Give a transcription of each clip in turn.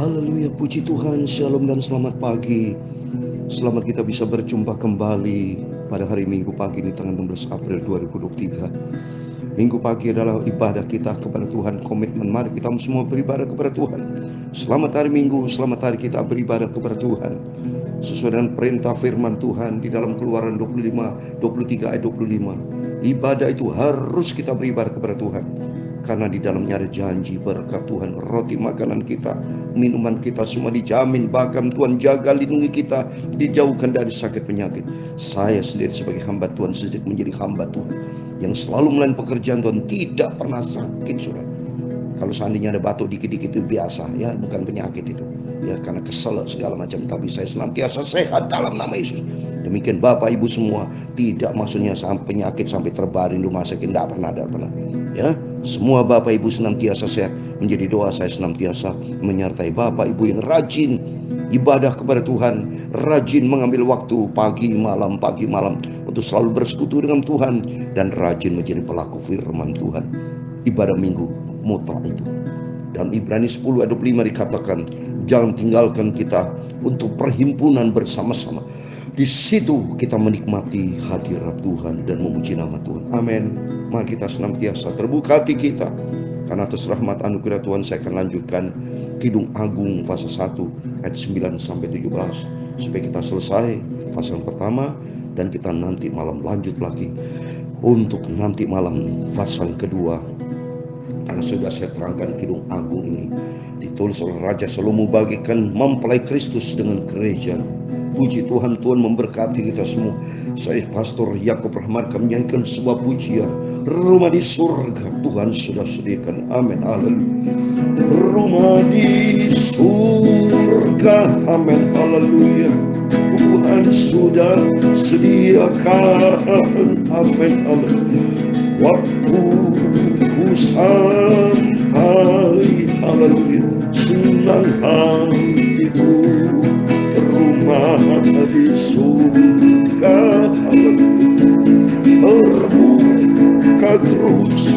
Haleluya, puji Tuhan, shalom dan selamat pagi. Selamat kita bisa berjumpa kembali pada hari Minggu pagi ini tanggal 16 April 2023. Minggu pagi adalah ibadah kita kepada Tuhan, komitmen mari kita semua beribadah kepada Tuhan. Selamat hari Minggu, selamat hari kita beribadah kepada Tuhan. Sesuai dengan perintah firman Tuhan di dalam Keluaran 23 ayat 25. Ibadah itu harus kita beribadah kepada Tuhan. Karena di dalamnya ada janji berkat Tuhan, roti makanan kita, minuman kita semua dijamin. Bahkan Tuhan jaga lindungi kita, dijauhkan dari sakit penyakit. Saya sendiri sebagai hamba Tuhan sejak menjadi hamba Tuhan yang selalu melayani pekerjaan Tuhan, tidak pernah sakit, saudara. Kalau seandainya ada batuk dikit-dikit itu biasa, ya, bukan penyakit itu. Ya, karena kesel segala macam, tapi saya senantiasa sehat dalam nama Yesus. Demikian Bapak Ibu semua, tidak maksudnya sampai penyakit sampai terbaring rumah sakit, tidak pernah. Ya, semua Bapak Ibu senantiasa sehat. Menjadi doa saya senantiasa menyertai Bapak Ibu yang rajin ibadah kepada Tuhan, rajin mengambil waktu pagi malam untuk selalu bersekutu dengan Tuhan, dan rajin menjadi pelaku firman Tuhan. Ibadah minggu mutlak itu. Dalam Ibrani 10 ayat 25 dikatakan, jangan tinggalkan kita untuk perhimpunan bersama-sama. Di situ kita menikmati hadirat Tuhan dan memuji nama Tuhan. Amin. Mari kita senantiasa terbuka hati kita, karena atas rahmat anugerah Tuhan saya akan lanjutkan Kidung Agung fase 1 ayat 9 sampai 17 supaya kita selesai fase yang pertama, dan kita nanti malam lanjut lagi untuk nanti malam fase yang kedua. Karena sudah saya terangkan Kidung Agung ini ditulis oleh Raja Salomo bagikan mempelai Kristus dengan gereja. Puji Tuhan, Tuhan memberkati kita semua. Saya Pastor Yakob Rahmat akan menyanyikan sebuah pujian. Rumah di surga Tuhan sudah sediakan. Amin. Haleluya. Rumah di surga. Amin. Haleluya. Tuhan sudah sediakan. Amin. Haleluya. Waktu ku sampai, haleluya, senang hatiku. Rumah di surga, terbuka terus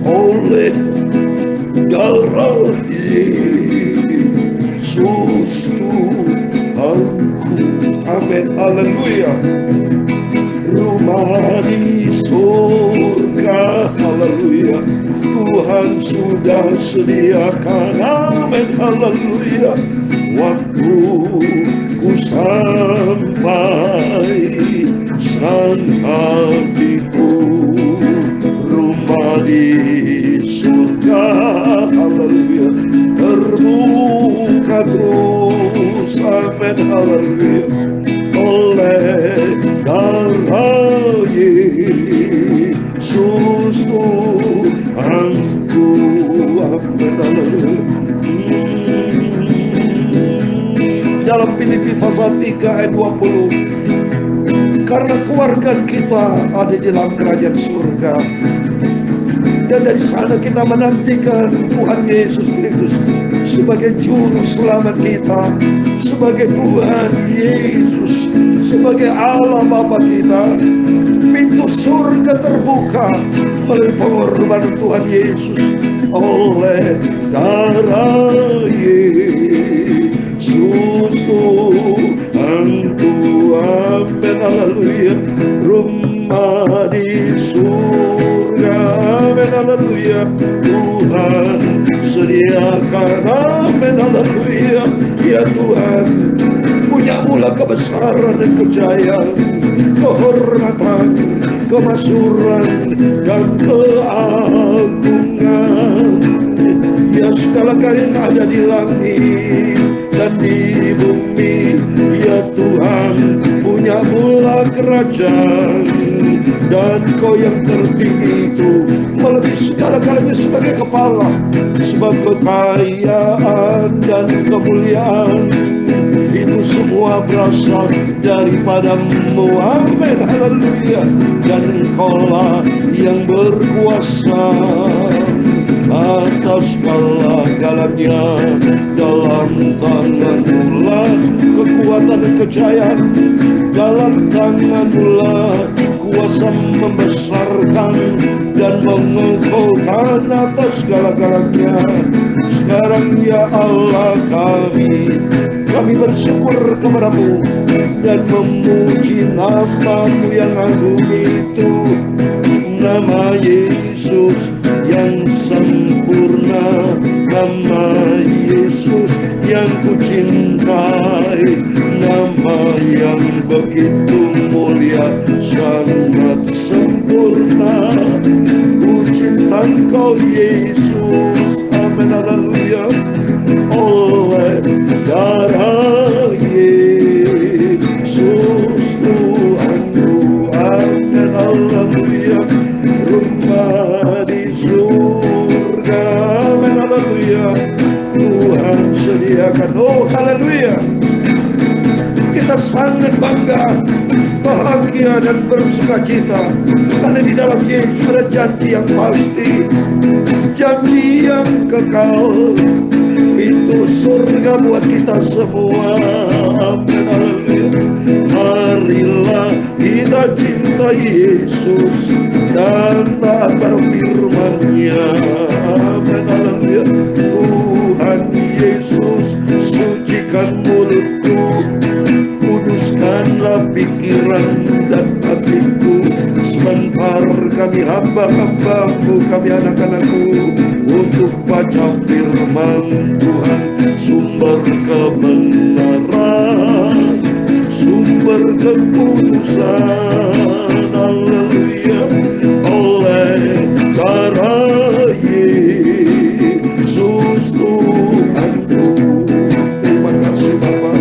oleh darah Yesus Tuhanku. Amin. Haleluya. Rumah di surga, haleluya, Tuhan sudah sediakan. Amin. Haleluya. Waktu ku sampai, senang hatiku. Rumah di surga, haleluya, terbuka terus. Amin. Haleluya. Oleh darah Yesus Tuhanku. Dalam Filipi pasal 3 ayat 20, karena keluarga kita ada di dalam kerajaan surga, dan dari sana kita menantikan Tuhan Yesus Kristus sebagai juru selamat kita, sebagai Tuhan Yesus, sebagai Allah Bapa kita. Pintu surga terbuka melalui pengorbanan Tuhan Yesus oleh darah Yesus Tuhanku. Amin. Haleluya. Rumah di surga, amin. Haleluya, Tuhan sediakan. Amin. Haleluya. Ya Tuhan, punya mula kebesaran dan kejayaan, kehormatan, kemasyhuran, dan keagungan. Ya segala yang ada di langit dan di bumi, ya Tuhan, punya mula kerajaan, dan Kau yang tertinggi itu melebihi segala-galanya sebagai kepala, sebab kekayaan dan kemuliaan itu semua berasal daripada-Mu. Amin. Haleluya. Dan Engkaulah yang berkuasa atas segala-galanya. Dalam tangan-Mu lah kekuatan dan kejayaan, dalam tangan-Mu lah kuasa membesarkan dan mengokohkan atas segala-galanya. Sekarang ya Allah kami bersyukur kepadamu dan memuji nama-Mu yang agung itu, nama Yesus yang sempurna, nama Yesus yang kucintai, nama yang begitu mulia, sangat sempurna. Ku cinta Engkau Yesus, amin, haleluya. Oleh darah Yesus Tuhanku, amin, haleluya. Rumah di surga, amin, haleluya. Tuhan sediakan, oh haleluya. Kita sangat bangga, bahagia dan bersukacita karena di dalam Yesus ada janji yang pasti, janji yang kekal, pintu surga buat kita semua. Amin, haleluya. Marilah kita cintai Yesus dan taat pada firman-Nya. Amin, haleluya. Tuhan Yesus, sucikan mulutku, kuduskanlah pikiran dan hatiku. Sebentar kami hamba-hamba-Mu, kami anak-anak-Mu, untuk baca firman Tuhan, sumber kebenaran, sumber kekudusan. Haleluya. Oleh darah Yesus Tuhanku. Terima kasih Bapa.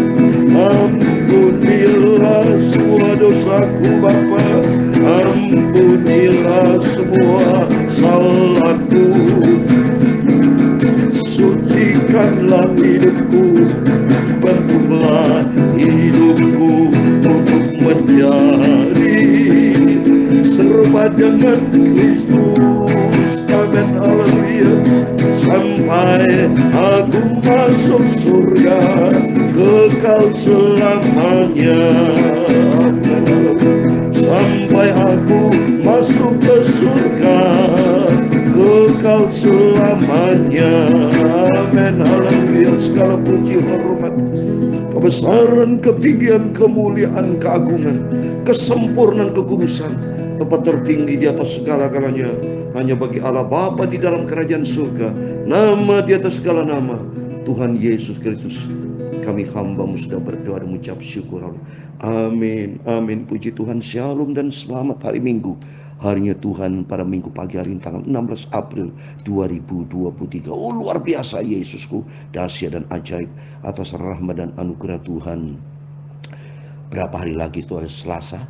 Ampunilah semua dosaku Bapa, ampunilah semua salahku, sucikanlah hidupku, bentuklah hidupku untuk menjadi serupa dengan Kristus. Amin, haleluya. Sampai aku masuk surga kekal selamanya. Sampai aku masuk ke surga kekal selamanya. Amin, haleluya. Segala puji, hormat, kebesaran, ketinggian, kemuliaan, keagungan, kesempurnaan, kekudusan, tempat tertinggi di atas segala-galanya hanya bagi Allah Bapa di dalam kerajaan surga. Nama di atas segala nama, Tuhan Yesus Kristus. Kami hamba-Mu sudah berdoa dan mengucap syukur. Amin, amin. Puji Tuhan. Shalom dan selamat hari Minggu. Harinya Tuhan pada minggu pagi hari ini tanggal 16 April 2023. Oh luar biasa Yesusku, dahsyat dan ajaib atas rahmat dan anugerah Tuhan. Berapa hari lagi itu hari Selasa,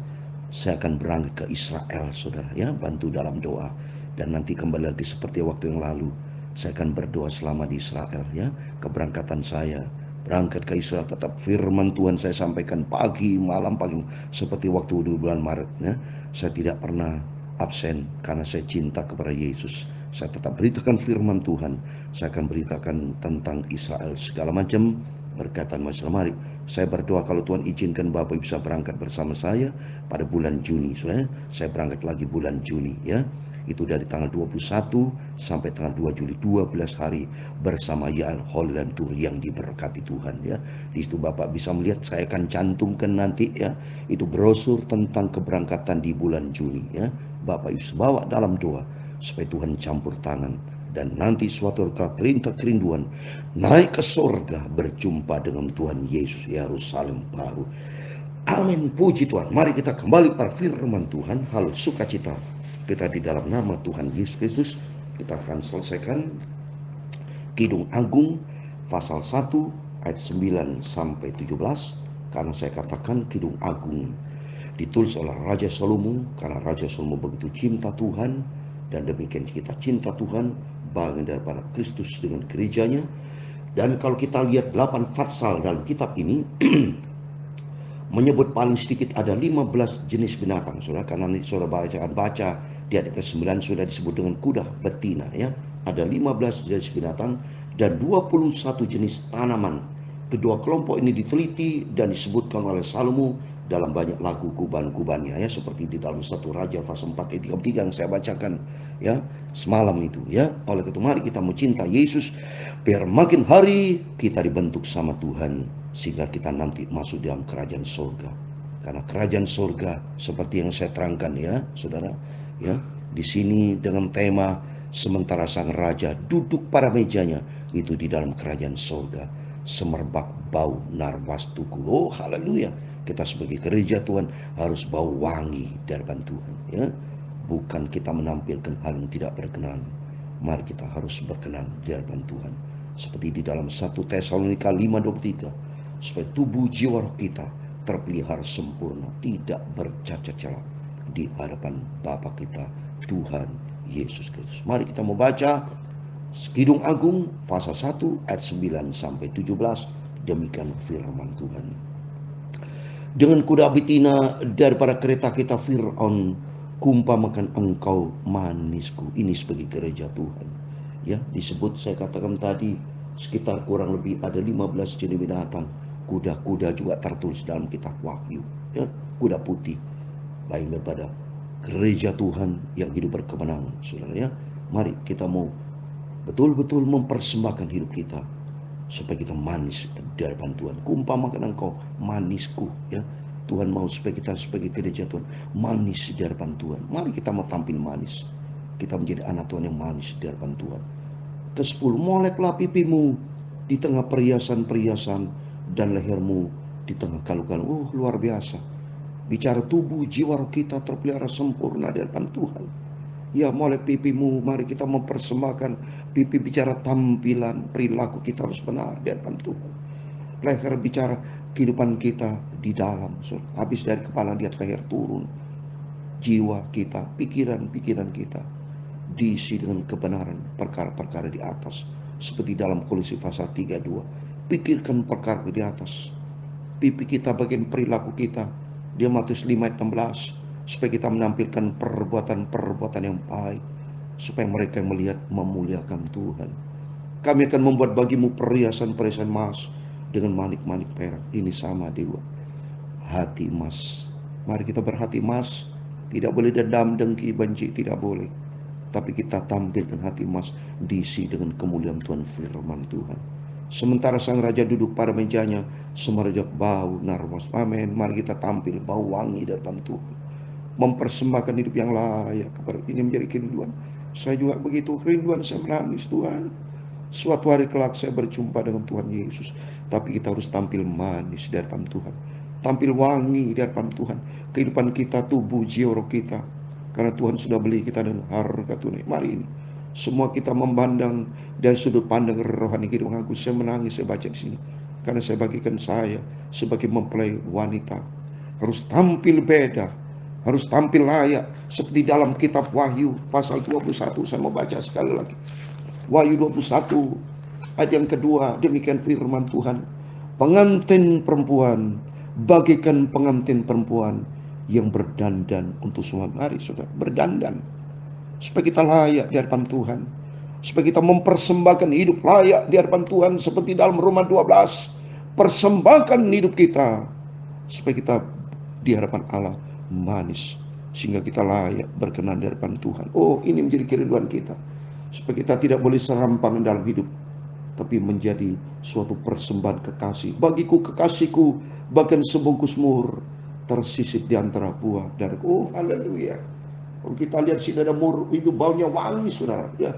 saya akan berangkat ke Israel, saudara ya. Bantu dalam doa. Dan nanti kembali lagi seperti waktu yang lalu, saya akan berdoa selama di Israel ya. Keberangkatan saya berangkat ke Israel, tetap firman Tuhan saya sampaikan pagi, malam, pagi, seperti waktu di bulan Maret ya. Saya tidak pernah absen karena saya cinta kepada Yesus. Saya tetap beritakan firman Tuhan. Saya akan beritakan tentang Israel segala macam berkaitan masalah. Mari saya berdoa kalau Tuhan izinkan Bapak bisa berangkat bersama saya pada bulan Juni. Saya berangkat lagi bulan Juni ya. Itu dari tanggal 21 sampai tanggal 2 Juli, 12 hari bersama Yael Holland Tour yang diberkati Tuhan ya. Di situ Bapak bisa melihat, saya akan cantumkan nanti ya, itu brosur tentang keberangkatan di bulan Juni ya. Bapak Yesus bawa dalam doa supaya Tuhan campur tangan, dan nanti suatu kerinduan naik ke surga berjumpa dengan Tuhan Yesus, Yerusalem baru. Amin, puji Tuhan. Mari kita kembali pada firman Tuhan. Halo, sukacita kita di dalam nama Tuhan Yesus Kristus. Kita akan selesaikan Kidung Agung pasal 1 ayat 9 sampai 17. Karena saya katakan Kidung Agung ditulis oleh Raja Salomo, karena Raja Salomo begitu cinta Tuhan, dan demikian kita cinta Tuhan bagian daripada Kristus dengan gerejanya. Dan kalau kita lihat 8 pasal dalam kitab ini menyebut paling sedikit ada 15 jenis binatang, saudara. Karena nanti saudara baca di ayat ke-9 sudah disebut dengan kuda betina ya. Ada 15 jenis binatang dan 21 jenis tanaman. Kedua kelompok ini diteliti dan disebutkan oleh Salomo dalam banyak lagu kuban-kubannya ya, seperti di dalam 1 Raja pasal 4 ayat 33 yang saya bacakan ya semalam itu ya. Oleh itu mari kita mau cinta Yesus biar makin hari kita dibentuk sama Tuhan sehingga kita nanti masuk dalam kerajaan surga. Karena kerajaan surga seperti yang saya terangkan ya, Saudara, ya. Di sini dengan tema sementara sang raja duduk pada mejanya itu di dalam kerajaan surga semerbak bau narwastuku. Oh, haleluya. Kita sebagai gereja Tuhan harus bau wangi dari hadapan Tuhan ya. Bukan kita menampilkan hal yang tidak berkenan. Mari kita harus berkenan di hadapan Tuhan. Seperti di dalam 1 Tesalonika 5:23, supaya tubuh jiwa roh kita terpelihara sempurna, tidak bercacat celah di hadapan Bapa kita Tuhan Yesus Kristus. Mari kita membaca Kidung Agung pasal 1 ayat 9 sampai 17. Demikian firman Tuhan. Dengan kuda betina daripada kereta kita Fir'aun, kumpamakan engkau manisku. Ini sebagai gereja Tuhan. Ya, disebut saya katakan tadi sekitar kurang lebih ada 15 jenis binatang. Kuda-kuda juga tertulis dalam kitab Wahyu. Ya, kuda putih. Baik daripada gereja Tuhan yang hidup berkemenangan. Saudara ya, mari kita mau betul-betul mempersembahkan hidup kita supaya kita manis di hadapan Tuhan. Kumpamakan engkau manisku ya. Tuhan mau supaya kita sebagai gereja Tuhan manis di hadapan Tuhan. Mari kita mau tampil manis. Kita menjadi anak Tuhan yang manis di hadapan Tuhan. Ke-10, moleklah pipimu di tengah perhiasan-perhiasan dan lehermu di tengah kalung-kalung. Oh, luar biasa. Bicara tubuh, jiwa roh kita terpelihara sempurna di hadapan Tuhan. Ya, molek pipimu, mari kita mempersembahkan pipi bicara tampilan, perilaku kita harus benar di hadapan Tuhan. Leher bicara kehidupan kita di dalam. Habis dari kepala lihat leher turun. Jiwa kita, pikiran-pikiran kita diisi dengan kebenaran perkara-perkara di atas. Seperti dalam Kolose pasal 32. Pikirkan perkara di atas. Pipi kita bagian perilaku kita. Dia Matius 5 ayat 16. Supaya kita menampilkan perbuatan-perbuatan yang baik. Supaya mereka yang melihat memuliakan Tuhan. Kami akan membuat bagimu perhiasan-perhiasan emas dengan manik-manik perak. Ini sama dewa. Hati emas. Mari kita berhati emas. Tidak boleh dendam, dengki, benci. Tidak boleh. Tapi kita tampilkan hati emas diisi dengan kemuliaan Tuhan, firman Tuhan. Sementara sang raja duduk pada mejanya, semerbak bau narwas. Amin. Mari kita tampil bau wangi dari hadapan Tuhan. Mempersembahkan hidup yang layak kepada ini menjadi kerinduan. Saya juga begitu kerinduan, saya menangis Tuhan. Suatu hari kelak saya berjumpa dengan Tuhan Yesus. Tapi kita harus tampil manis di hadapan Tuhan. Tampil wangi di hadapan Tuhan. Kehidupan kita, tubuh, jiwa roh kita. Karena Tuhan sudah beli kita dengan harga tunai. Mari ini. Semua kita memandang dari sudut pandang rohani kehidupan aku. Saya menangis, saya baca di sini. Karena saya bagikan saya sebagai mempelai wanita. Harus tampil beda. Harus tampil layak. Seperti dalam kitab Wahyu pasal 21. Saya mau baca sekali lagi. Wahyu 21 ayat yang kedua. Demikian firman Tuhan. Pengantin perempuan bagikan pengantin perempuan yang berdandan untuk semua hari, saudara, berdandan supaya kita layak di hadapan Tuhan, supaya kita mempersembahkan hidup layak di hadapan Tuhan seperti dalam Roma 12. Persembahkan hidup kita supaya kita di hadapan Allah manis sehingga kita layak berkenan di hadapan Tuhan. Oh, ini menjadi kerinduan kita supaya kita tidak boleh serampangan dalam hidup, tapi menjadi suatu persembahan kekasih. Bagiku kekasihku bahkan sebungkus mur tersisip di antara buah darahku. Oh, haleluya. Kalau kita lihat sini ada mur, itu baunya wangi, saudara. Ya,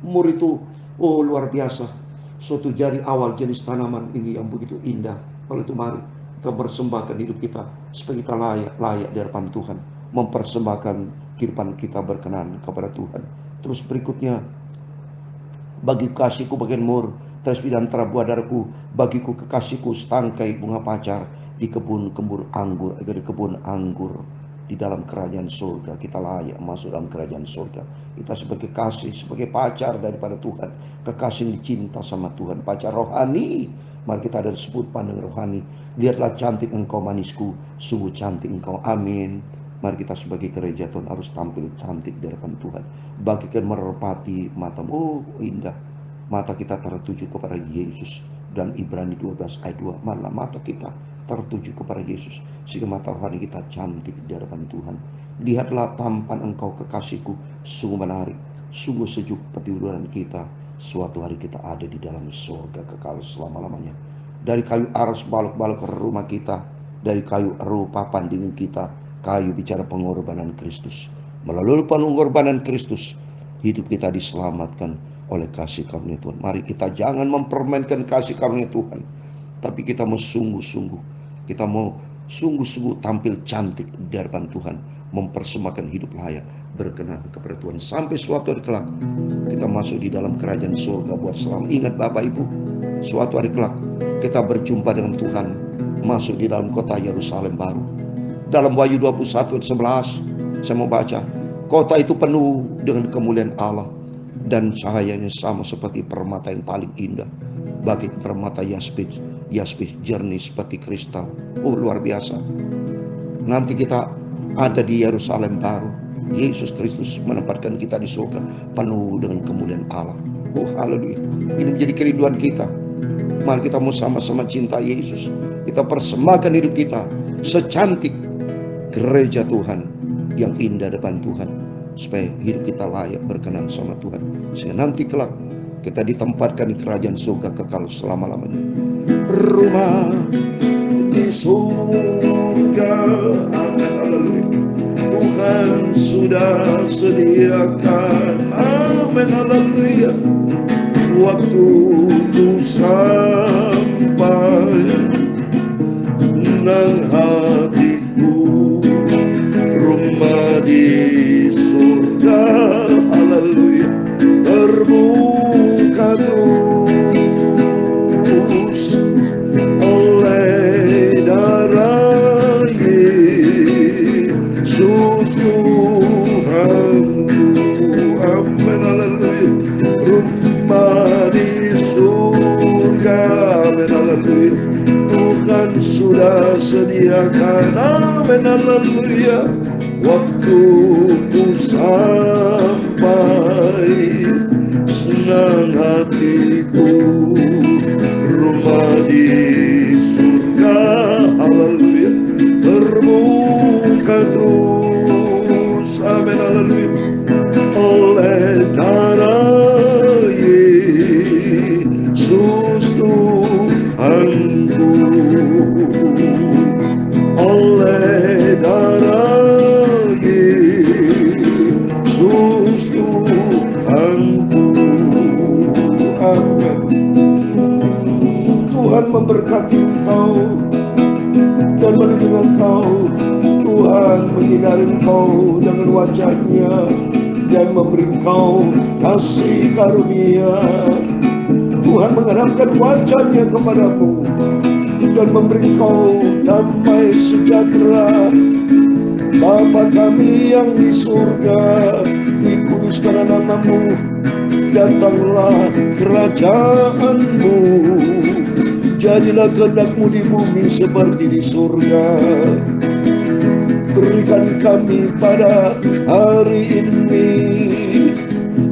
mur itu, oh luar biasa. Suatu jari awal jenis tanaman ini yang begitu indah. Kalau itu mari kita persembahkan hidup kita supaya kita layak di hadapan Tuhan, mempersembahkan kehidupan kita berkenan kepada Tuhan. Terus berikutnya, bagi kasihku bagian mur tersisip di antara buah darahku, bagiku kekasihku setangkai bunga pacar di kebun anggur, di kebun anggur di dalam kerajaan surga. Kita layak masuk dalam kerajaan surga. Kita sebagai kasih, sebagai pacar daripada Tuhan, kekasih yang dicinta sama Tuhan, pacar rohani. Mari kita ada disebut pandang rohani. Lihatlah cantik engkau manisku, sungguh cantik engkau. Amin. Mari kita sebagai gereja Tuhan harus tampil cantik di hadapan Tuhan. Bagikan merpati matamu. Oh, indah. Mata kita tertuju kepada Yesus. Dan Ibrani 12 ayat 2. Malah mata kita tertuju kepada Yesus sehingga mata rohani kita cantik di hadapan Tuhan. Lihatlah tampan engkau kekasihku, Sungguh menarik, sungguh sejuk petiduran kita. Suatu hari kita ada di dalam surga kekal selama-lamanya. Dari kayu aras balok-balok ke rumah kita, dari kayu eru papan dingin kita, kayu bicara pengorbanan Kristus. Melalui pengorbanan Kristus, hidup kita diselamatkan oleh kasih karunia Tuhan. Mari kita jangan mempermainkan kasih karunia Tuhan, tapi kita mau sungguh-sungguh, kita mau sungguh-sungguh tampil cantik di hadapan Tuhan, mempersembahkan hidup layak berkenan kepada Tuhan sampai suatu hari kelak kita masuk di dalam kerajaan surga buat selamat. Ingat Bapak Ibu, suatu hari kelak kita berjumpa dengan Tuhan, masuk di dalam kota Yerusalem baru. Dalam Wahyu 21 ayat 11 saya mau baca, kota itu penuh dengan kemuliaan Allah dan cahayanya sama seperti permata yang paling indah, bagi permata yaspis jernih seperti kristal. Luar biasa. Nanti kita ada di Yerusalem baru. Yesus Kristus menempatkan kita di surga penuh dengan kemuliaan Allah. Haleluya. Ini menjadi kerinduan kita. Mari kita mau sama-sama cinta Yesus. Kita persembahkan hidup kita secantik gereja Tuhan yang indah depan Tuhan, supaya hidup kita layak berkenan sama Tuhan, sehingga nanti kelak kita ditempatkan di kerajaan surga kekal selama-lamanya. Rumah di surga, haleluya, Tuhan sudah sediakan, amin, haleluya. Waktu ku sampai, senang hatiku, rumah di surga, haleluya, terbuka terus oleh darah Yesus Tuhanku, amin, haleluya. Rumah di surga, amin, haleluya, Tuhan sudah sediakan, amin, haleluya. Waktu ku sampai, senang hatiku, rumah di surga, haleluya, terbuka terus, amin, haleluya, oleh darah Yesus Tuhanku, oleh darah Yesus Tuhanku, amin. Tuhan memberkati engkau dan melindungi engkau. Tuhan menyinari engkau dengan wajahnya dan memberi engkau kasih karunia. Tuhan mengarahkan wajahnya kepadamu dan memberi engkau damai sejahtera. Bapa kami yang di surga, dikuduskan namamu, datanglah kerajaanmu, jadilah kehendakmu di bumi seperti di surga. Berikan kami pada hari ini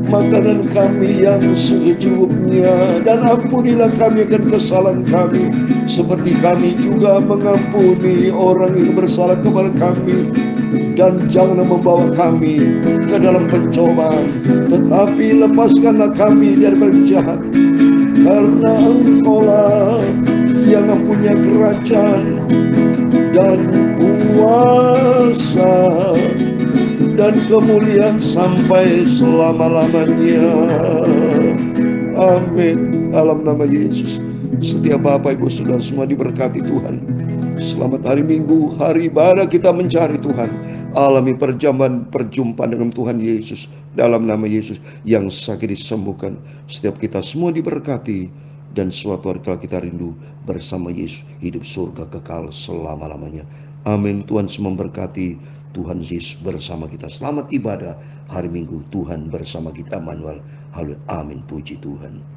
makanan kami yang secukupnya, dan ampunilah kami akan kesalahan kami, seperti kami juga mengampuni orang yang bersalah kepada kami. Dan jangan membawa kami ke dalam pencobaan, tetapi lepaskanlah kami dari jahat, karena Engkau-lah yang mempunyai kerajaan dan kuasa dan kemuliaan sampai selama-lamanya. Amin. Dalam nama Yesus. Setiap Bapak Ibu Saudara semua diberkati Tuhan. Selamat hari Minggu, hari ibadah kita mencari Tuhan. Alami perjumpaan dengan Tuhan Yesus. Dalam nama Yesus, yang sakit disembuhkan. Setiap kita semua diberkati, dan suatu hari kalau kita rindu bersama Yesus, hidup surga kekal selama-lamanya. Amin. Tuhan semua memberkati. Tuhan Yesus bersama kita. Selamat ibadah hari Minggu. Tuhan bersama kita, Manuel. Haleluya. Amin. Puji Tuhan.